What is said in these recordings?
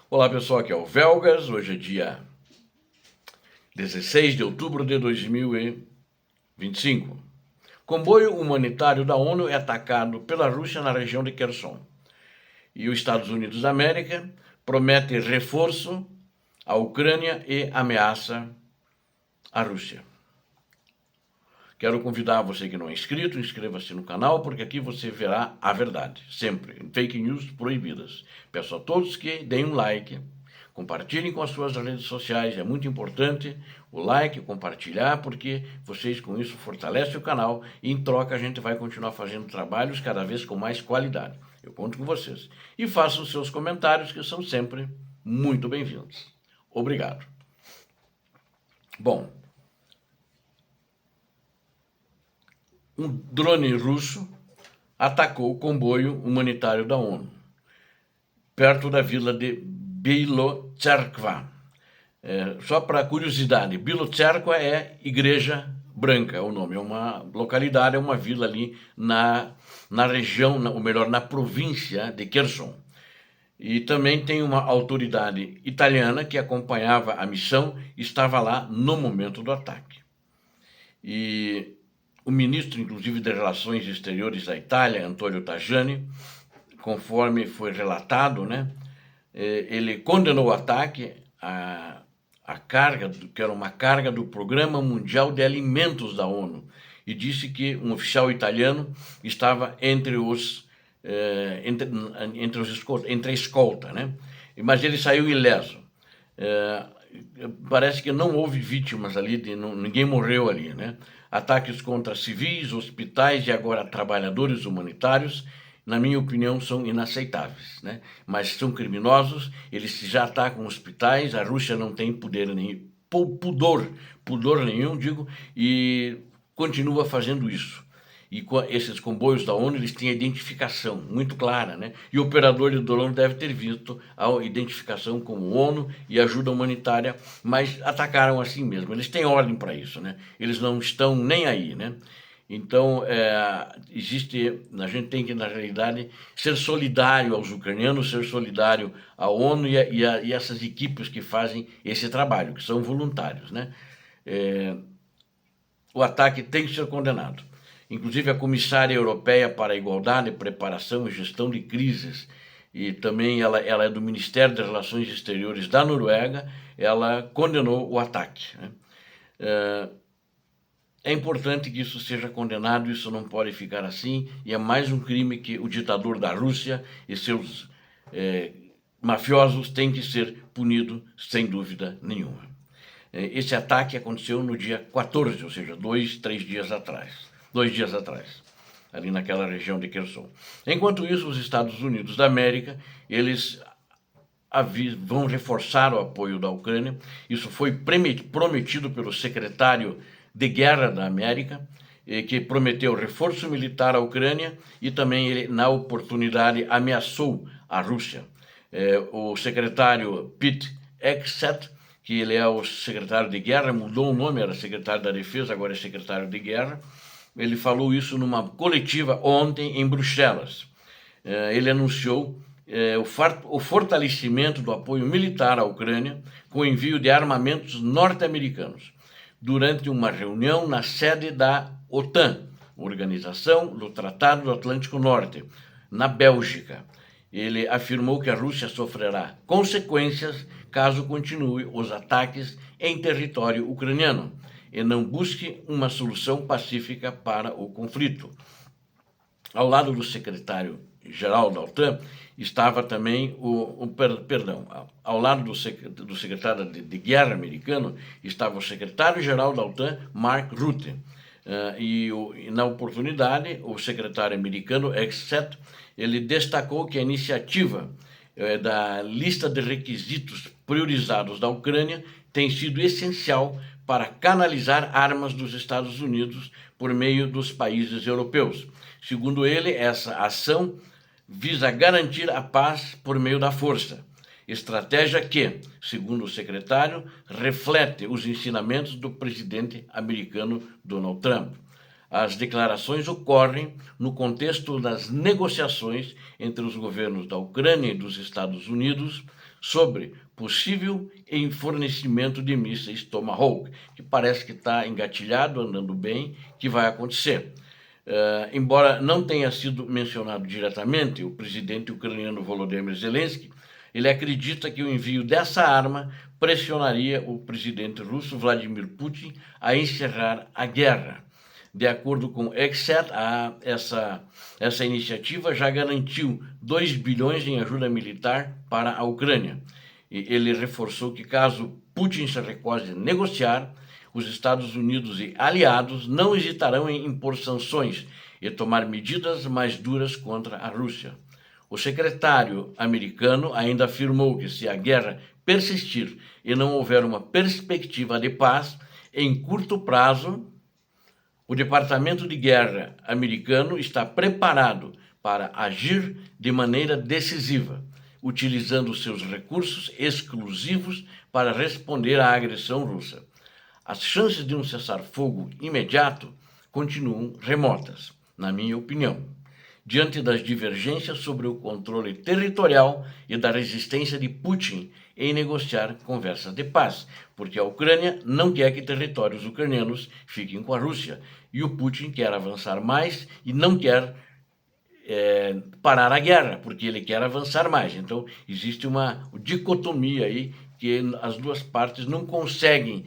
Olá pessoal, aqui é o Velgas, hoje é dia 16 de outubro de 2025. Comboio humanitário da ONU é atacado pela Rússia na região de Kherson. E os Estados Unidos da América promete reforço à Ucrânia e ameaça a Rússia. Quero convidar você que não é inscrito, inscreva-se no canal, porque aqui você verá a verdade, sempre, fake news proibidas. Peço a todos que deem um like, compartilhem com as suas redes sociais, é muito importante o like, compartilhar, porque vocês com isso fortalecem o canal e em troca a gente vai continuar fazendo trabalhos cada vez com mais qualidade. Eu conto com vocês. E façam seus comentários, que são sempre muito bem-vindos. Obrigado. Bom, um drone russo atacou o comboio humanitário da ONU, perto da vila de Bilo-Tserkva. Só para curiosidade, Bilo-Tserkva é Igreja Branca, é o nome. É uma localidade, é uma vila ali na região, ou melhor, na província de Kherson. E também tem uma autoridade italiana que acompanhava a missão e estava lá no momento do ataque. E o ministro, inclusive, de Relações Exteriores da Itália, Antonio Tajani, conforme foi relatado, né, ele condenou o ataque a carga, que era uma carga do Programa Mundial de Alimentos da ONU, e disse que um oficial italiano estava entre a escolta, né? Mas ele saiu ileso. Parece que não houve vítimas ali, ninguém morreu ali, né? Ataques contra civis, hospitais e agora trabalhadores humanitários, na minha opinião, são inaceitáveis, né? Mas são criminosos, eles já atacam hospitais, a Rússia não tem pudor nenhum, digo, e continua fazendo isso. E esses comboios da ONU, eles têm a identificação muito clara, né? E o operador de drone deve ter visto a identificação como ONU e ajuda humanitária, mas atacaram assim mesmo. Eles têm ordem para isso, né? Eles não estão nem aí, né? Então, a gente tem que, na realidade, ser solidário aos ucranianos, ser solidário à ONU e essas equipes que fazem esse trabalho, que são voluntários, né? O ataque tem que ser condenado. Inclusive, a comissária europeia para a igualdade, preparação e gestão de crises, e também ela é do Ministério das Relações Exteriores da Noruega, ela condenou o ataque, né? É importante que isso seja condenado, isso não pode ficar assim, e é mais um crime que o ditador da Rússia e seus mafiosos têm que ser punidos, sem dúvida nenhuma. Esse ataque aconteceu no dia 14, ou seja, 2 dias atrás, ali naquela região de Kherson. Enquanto isso, os Estados Unidos da América, eles vão reforçar o apoio da Ucrânia. Isso foi prometido pelo secretário de Guerra da América, que prometeu reforço militar à Ucrânia e também ele, na oportunidade, ameaçou a Rússia. O secretário Pete Hegseth, que ele é o secretário de Guerra, mudou o nome, era secretário da Defesa, agora é secretário de Guerra. Ele falou isso numa coletiva ontem em Bruxelas. Ele anunciou o fortalecimento do apoio militar à Ucrânia com o envio de armamentos norte-americanos durante uma reunião na sede da OTAN, Organização do Tratado do Atlântico Norte, na Bélgica. Ele afirmou que a Rússia sofrerá consequências caso continue os ataques em território ucraniano e não busque uma solução pacífica para o conflito. Ao lado do secretário-geral da OTAN estava também ao lado do secretário de Guerra americano estava o secretário-geral da OTAN, Mark Rutte. E na oportunidade, o secretário americano, Hegseth, ele destacou que a iniciativa da lista de requisitos priorizados da Ucrânia tem sido essencial para canalizar armas dos Estados Unidos por meio dos países europeus. Segundo ele, essa ação visa garantir a paz por meio da força, estratégia que, segundo o secretário, reflete os ensinamentos do presidente americano Donald Trump. as declarações ocorrem no contexto das negociações entre os governos da Ucrânia e dos Estados Unidos sobre possível fornecimento de mísseis Tomahawk, que parece que está engatilhado, andando bem, que vai acontecer. Embora não tenha sido mencionado diretamente, o presidente ucraniano Volodymyr Zelensky, ele acredita que o envio dessa arma pressionaria o presidente russo Vladimir Putin a encerrar a guerra. De acordo com o Exet, essa iniciativa já garantiu 2 bilhões em ajuda militar para a Ucrânia. E ele reforçou que caso Putin se recuse a negociar, os Estados Unidos e aliados não hesitarão em impor sanções e tomar medidas mais duras contra a Rússia. O secretário americano ainda afirmou que se a guerra persistir e não houver uma perspectiva de paz, em curto prazo, o Departamento de Guerra americano está preparado para agir de maneira decisiva, utilizando seus recursos exclusivos para responder à agressão russa. As chances de um cessar-fogo imediato continuam remotas, na minha opinião, diante das divergências sobre o controle territorial e da resistência de Putin em negociar conversas de paz, porque a Ucrânia não quer que territórios ucranianos fiquem com a Rússia, e o Putin quer avançar mais e não quer parar a guerra, porque ele quer avançar mais. Então, existe uma dicotomia aí que as duas partes não conseguem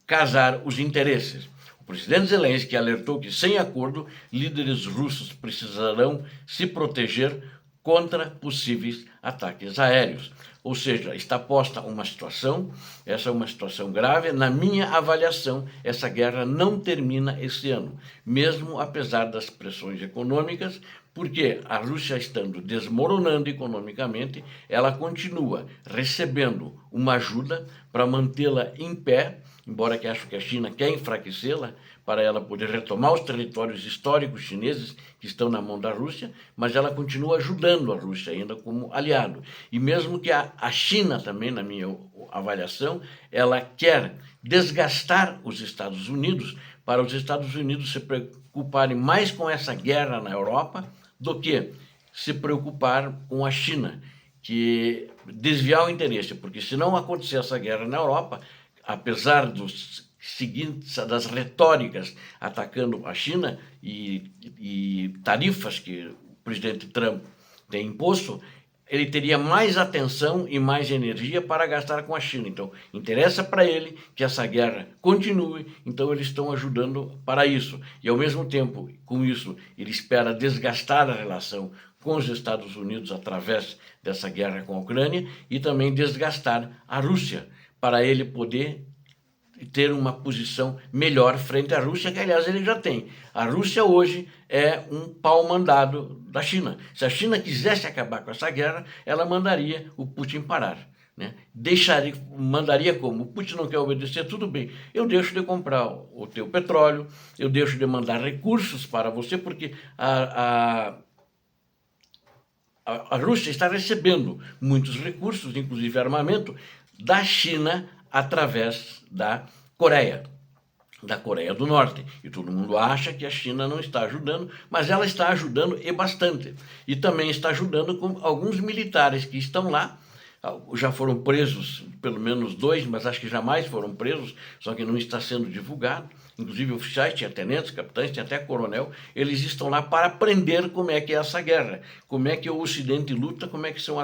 casar os interesses. O presidente Zelensky alertou que, sem acordo, líderes russos precisarão se proteger contra possíveis ataques aéreos. Ou seja, está posta uma situação, essa é uma situação grave. Na minha avaliação, essa guerra não termina esse ano, mesmo apesar das pressões econômicas, porque a Rússia estando desmoronando economicamente, ela continua recebendo uma ajuda para mantê-la em pé, embora que acho que a China quer enfraquecê-la para ela poder retomar os territórios históricos chineses que estão na mão da Rússia, mas ela continua ajudando a Rússia ainda como aliado. E mesmo que a China também, na minha avaliação, ela quer desgastar os Estados Unidos para os Estados Unidos se preocuparem mais com essa guerra na Europa do que se preocupar com a China, que desviar o interesse, porque se não acontecer essa guerra na Europa, apesar das retóricas atacando a China e tarifas que o presidente Trump tem imposto, ele teria mais atenção e mais energia para gastar com a China. Então, interessa para ele que essa guerra continue, então eles estão ajudando para isso. E, ao mesmo tempo, com isso, ele espera desgastar a relação com os Estados Unidos através dessa guerra com a Ucrânia e também desgastar a Rússia, para ele poder ter uma posição melhor frente à Rússia, que aliás ele já tem. A Rússia hoje é um pau-mandado da China. Se a China quisesse acabar com essa guerra, ela mandaria o Putin parar, né? Mandaria como? O Putin não quer obedecer, tudo bem, eu deixo de comprar o teu petróleo, eu deixo de mandar recursos para você, porque a Rússia está recebendo muitos recursos, inclusive armamento, da China através da Coreia do Norte. E todo mundo acha que a China não está ajudando, mas ela está ajudando e bastante. E também está ajudando com alguns militares que estão lá. Já foram presos, pelo menos 2, mas acho que jamais foram presos, só que não está sendo divulgado. Inclusive oficiais, tinha tenentes, capitães, tinha até coronel. Eles estão lá para aprender como é que é essa guerra, como é que o Ocidente luta, como é que são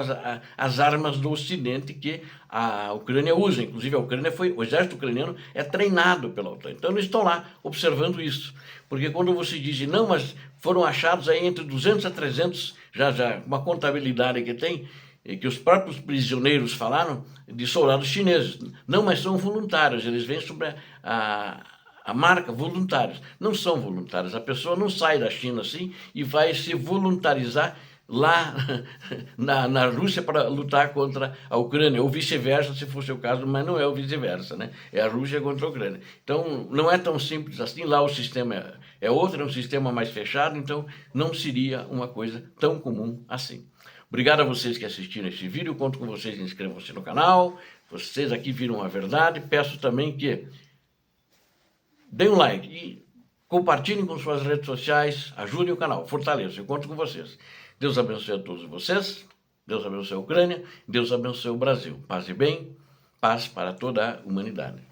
as armas do Ocidente que a Ucrânia usa. Inclusive o exército ucraniano é treinado pela OTAN. Então eles estão lá observando isso. Porque quando você diz, não, mas foram achados aí entre 200 a 300, já uma contabilidade que tem, que os próprios prisioneiros falaram de soldados chineses. Não, mas são voluntários, eles vêm sobre a marca voluntários. Não são voluntários, a pessoa não sai da China assim e vai se voluntarizar lá na Rússia para lutar contra a Ucrânia, ou vice-versa, se fosse o caso, mas não é o vice-versa, né? É a Rússia contra a Ucrânia. Então, não é tão simples assim, lá o sistema é outro, é um sistema mais fechado, então não seria uma coisa tão comum assim. Obrigado a vocês que assistiram esse vídeo, conto com vocês, inscrevam-se no canal, vocês aqui viram a verdade, peço também que deem um like e Compartilhem com suas redes sociais, ajudem o canal, fortaleçam, eu conto com vocês. Deus abençoe a todos vocês, Deus abençoe a Ucrânia, Deus abençoe o Brasil. Paz e bem, paz para toda a humanidade.